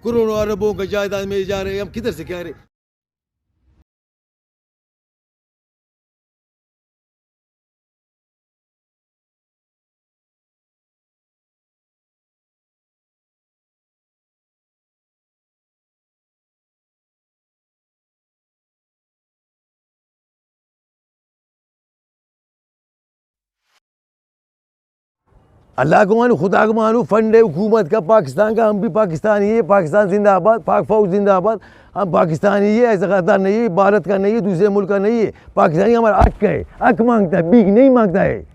करोड़ों अरबों का जायदाद में जा रहे हैं, हम किधर से क्या रहे। अल्लाह को मानो, खुदा को मानो, फंड है हुकूमत का पाकिस्तान का, हम भी पाकिस्तानी है, पाकिस्तान जिंदाबाद, पाक फौज जिंदाबाद, हम पाकिस्तानी है, ऐसा खतर नहीं है, भारत का नहीं है, दूसरे मुल्क का नहीं है, पाकिस्तानी हमारा हक है, हक मांगता है, भीख नहीं मांगता है,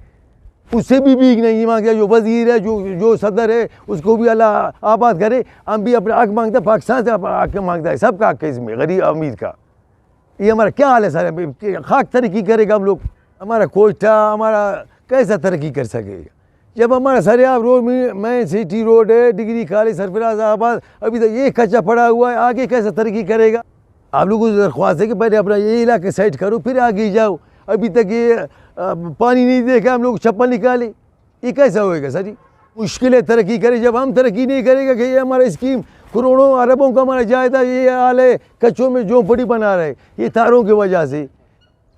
उससे भी भीख नहीं मांगता। जो वजीर है, जो सदर है, उसको भी अल्लाह आबाद करे, हम भी अपना हक मांगता है, पाकिस्तान से हक मांगता है, सबका हक है इसमें, गरीब अमीर का। ये हमारा क्या हाल है सर, खाक तरक्की करेगा हम लोग, हमारा कोयटा हमारा कैसा तरक्की कर सकेगा जब हमारा सरियाब रोड में सिटी रोड है, डिग्री कॉलेज सरफराज आबाद, अभी तक ये कच्चा पड़ा हुआ है, आगे कैसा तरक्की करेगा। आप लोगों को दरख्वास्त है कि पहले अपना ये इलाके साइड करो, फिर आगे जाओ। अभी तक ये पानी नहीं देखा, हम लोग चप्पल निकाले, ये कैसा होएगा सर जी। मुश्किल है तरक्की करे, जब हम तरक्की नहीं करेगा कि ये हमारा स्कीम करोड़ों अरबों का हमारा जायदा, ये हाल है, कच्चों में झोंपड़ी बना रहे ये तारों की वजह से,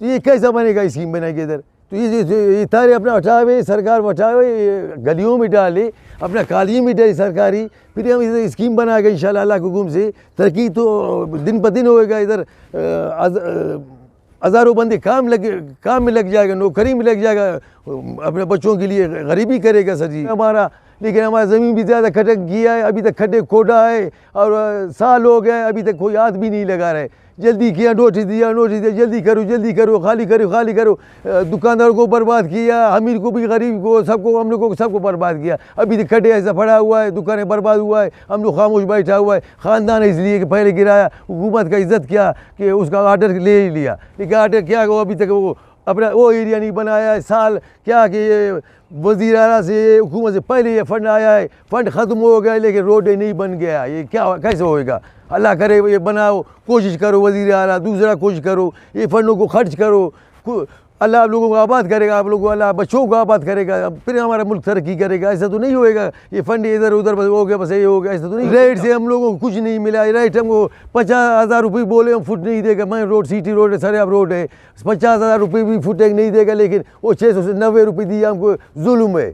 तो ये कैसा बनेगा स्कीम बनाएगी इधर। तो ये तारे अपना हटावे, सरकार हटावे, गलियों में डाले, अपना कालियों में डाले सरकारी, फिर हम इधर स्कीम बनाएगा इंशाल्लाह अल्लाह के हुक्म से। तरक्की तो दिन ब दिन होएगा, इधर हज़ारों बंदे काम में लग जाएगा, नौकरी में लग जाएगा, अपने बच्चों के लिए गरीबी करेगा सर जी हमारा। लेकिन हमारा ज़मीन भी ज़्यादा खटक गया है, अभी तक खड्डे खोदा है और साल हो गए, अभी तक कोई हाथ भी नहीं लगा रहे। जल्दी किया, नोटिस दिया, जल्दी करो, खाली करो। दुकानदार को बर्बाद किया, अमीर को भी, गरीब को, सबको, हम लोगों को सबको बर्बाद किया। अभी तक खड्डे ऐसा पड़ा हुआ है, दुकानें बर्बाद हुआ है, हम लोग खामोश बैठा हुआ है। ख़ानदान इसलिए कि पहले गिराया, हुकूमत का इज़्ज़त किया कि उसका आर्डर ले ही लिया, लेकिन आर्डर क्या वो अभी तक वो अपना वो एरिया नहीं बनाया है। साल क्या कि ये वज़ीर आला से, हुकूमत से पहले ये फंड आया है, फंड ख़त्म हो गया, लेकिन रोडें नहीं बन गया। ये क्या कैसे होएगा। अल्लाह करे ये बनाओ, कोशिश करो वज़ीर आला, दूसरा कोशिश करो, ये फंडों को खर्च करो, अल्लाह आप लोगों को आबाद करेगा, आप लोगों को अल्लाह बच्चों को आबाद करेगा, फिर हमारा मुल्क तरक्की करेगा। ऐसा तो नहीं होएगा ये फंड इधर उधर बस हो गया, बस ये हो गया, ऐसा तो नहीं। रेट से हम लोगों को कुछ नहीं मिला, रेट हमको 50,000 रुपये बोले, हम फुट नहीं देगा। मैं रोड सिटी रोड है, सरियाब रोड है, 50,000 रुपये भी फुट एक नहीं देगा, लेकिन वो 690 रुपये दिया हमको। जुल्म है।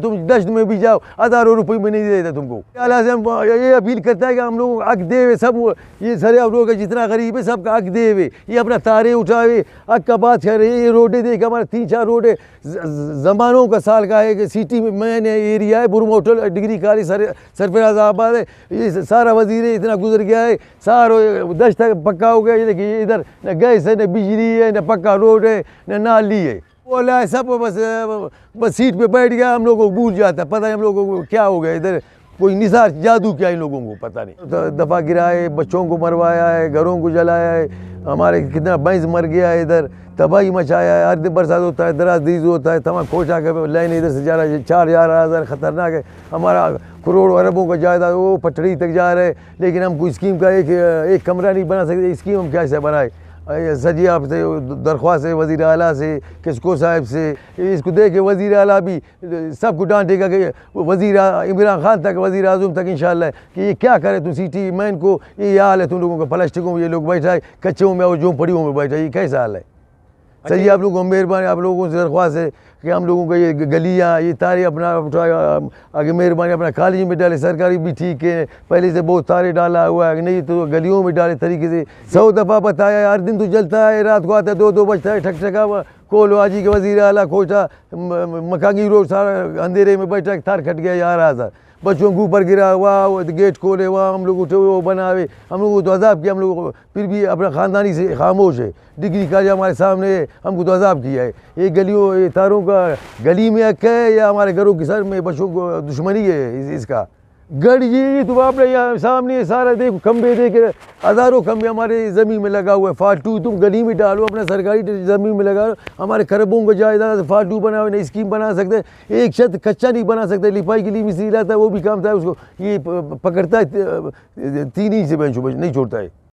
तुम दश्त में भी जाओ, हज़ारों रुपये में नहीं देता तुमको। अल्लाह से हम ये अपील करता है कि हम लोग हक देवे, सब ये सरियाब रोड का जितना गरीब है सबका हक देवे, ये अपना तारे उठावे, हक का बात करे। ये रोडें देखे, हमारे 3-4 रोडें ज़मानों का साल का है कि सिटी में मैन एरिया है, बुरम होटल, डिग्री कॉलेज सरफराज आबाद है, ये सारा वजीर इतना गुजर गया है, सारा दश्त तक पक्का हो गया। लेकिन इधर न गैस है, न बिजली है, न पक्का रोड है, न नाली है। बोला है सब बस सीट पे बैठ गया, हम लोगों को भूल जाता, पता नहीं हम लोगों को क्या हो गया इधर, कोई निसार जादू क्या इन लोगों को पता नहीं। तो दफ़ा गिराए, बच्चों को मरवाया है, घरों को जलाया है, हमारे कितना भैंस मर गया है, इधर तबाही मचाया है। हर दिन बरसात होता है, दराज दीज होता है, तमाम खोचा के लाइन इधर से जा रहा है, 4,000 खतरनाक है। हमारा करोड़ों अरबों का जायदाद वो पटड़ी तक जा रहा है, लेकिन हम कोई स्कीम का एक कमरा नहीं बना सकते। स्कीम हम कैसे बनाए सर जी। आपसे दरख्वास्त है वज़ीर आला से, किसको साहब से, इसको देख के वज़ीर आला भी सबको डांटेगा कि वज़ीर इमरान खान तक, वज़ीर आज़म तक इंशाल्लाह कि ये क्या करे। तुम सिटी मैन को ये हाल है, तुम लोगों का प्लास्टिकों में ये लोग बैठा है, कच्चों में और झोंपड़ियों में बैठा है, ये कैसा हाल है सर जी। आप लोगों को मेहरबानी, आप लोगों से दरख्वास्त है कि हम लोगों को ये गलियाँ, ये तारे अपना आगे मेहरबानी अपना कॉलेज में डाले। सरकारी भी ठीक है, पहले से बहुत तारे डाला हुआ है, नहीं तो गलियों में डाले तरीके से। 100 दफ़ा बताया, हर दिन तो जलता है, रात को आता है 2-2 बजता है, ठका हुआ कोल आजी के वज़ीर आला कोटा मकांगी रोड सारा अंधेरे में बैठा, तार कट गया 11,000, बच्चों के ऊपर गिरा हुआ, गेट खोले हुआ, हम लोग उठे हुए वो बनावे, हम लोगों को तो अज़ाब किया। हम लोग फिर भी अपना ख़ानदानी से खामोश है। डिग्री कॉलेज हमारे सामने है, हमको तो अज़ाब किया है। ये गलियों, ये तारों का गली में हक है या हमारे घरों के सर में बच्चों को दुश्मनी है इसका। गढ़ जी तो आपने यहाँ सामने सारा देखो, खंबे देखे, हज़ारों खंबे हमारे ज़मीन में लगा हुआ है। फालतू तुम गली में डालो, अपना सरकारी ज़मीन में लगाओ, हमारे खरबों को जायदाद फालतू बनाओ, नहीं स्कीम बना सकते। एक छत कच्चा नहीं बना सकते, लिपाई के लिए मिस्त्री लाता है, वो भी काम था उसको, ये पकड़ता है 3 इंच से बेंच नहीं छोड़ता है।